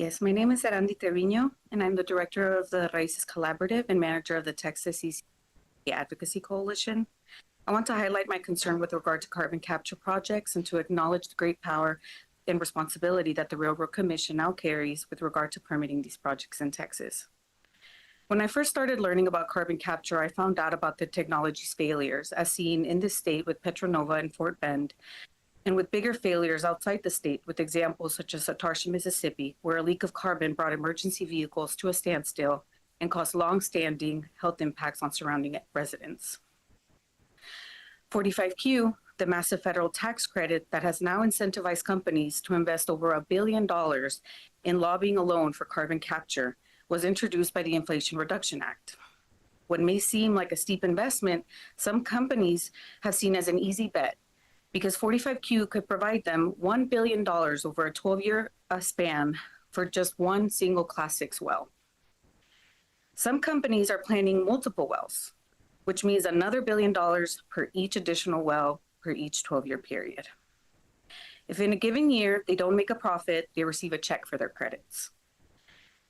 Yes, my name is Erandi Trevino, and I'm the director of the Raices Collaborative and manager of the Texas CCUS Advocacy Coalition. I want to highlight my concern with regard to carbon capture projects and to acknowledge the great power and responsibility that the Railroad Commission now carries with regard to permitting these projects in Texas. When I first started learning about carbon capture, I found out about the technology's failures, as seen in this state with Petronova and Fort Bend, and with bigger failures outside the state, with examples such as Satartia, Mississippi, where a leak of carbon brought emergency vehicles to a standstill and caused long-standing health impacts on surrounding residents. 45Q, the massive federal tax credit that has now incentivized companies to invest over $1 billion in lobbying alone for carbon capture, was introduced by the Inflation Reduction Act. What may seem like a steep investment, some companies have seen as an easy bet, because 45Q could provide them $1 billion over a 12-year span for just one single Class 6 well. Some companies are planning multiple wells, which means another $1 billion per each additional well per each 12-year period. If in a given year they don't make a profit, they receive a check for their credits.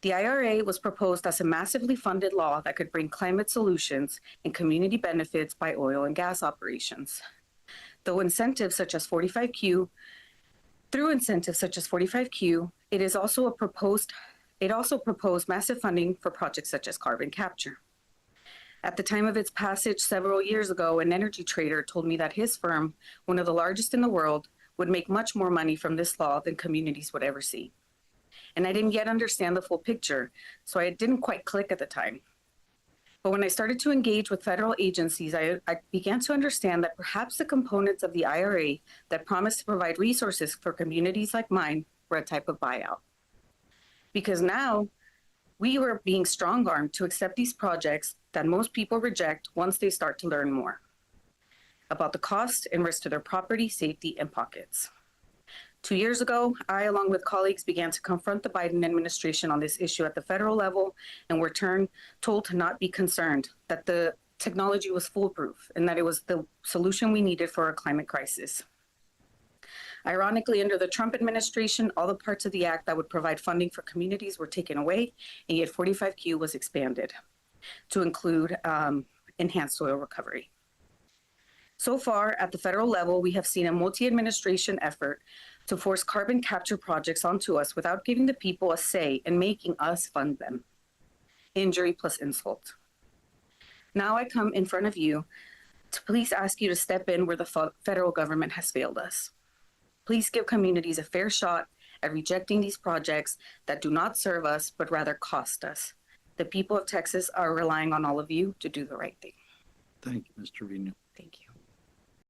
The IRA was proposed as a massively funded law that could bring climate solutions and community benefits by oil and gas operations. Through incentives such as 45Q, it also proposed massive funding for projects such as carbon capture. At the time of its passage several years ago, an energy trader told me that his firm, one of the largest in the world, would make much more money from this law than communities would ever see. And I didn't yet understand the full picture, so it didn't quite click at the time. But when I started to engage with federal agencies, I began to understand that perhaps the components of the IRA that promised to provide resources for communities like mine were a type of buyout. Because now we were being strong-armed to accept these projects that most people reject once they start to learn more about the cost and risk to their property, safety, and pockets. 2 years ago, I, along with colleagues, began to confront the Biden administration on this issue at the federal level and were told to not be concerned, that the technology was foolproof and that it was the solution we needed for our climate crisis. Ironically, under the Trump administration, all the parts of the act that would provide funding for communities were taken away, and yet 45Q was expanded to include enhanced soil recovery. So far, at the federal level, we have seen a multi-administration effort to force carbon capture projects onto us without giving the people a say and making us fund them. Injury plus insult. Now I come in front of you to please ask you to step in where the federal government has failed us. Please give communities a fair shot at rejecting these projects that do not serve us, but rather cost us. The people of Texas are relying on all of you to do the right thing. Thank you, Mr. Trevino.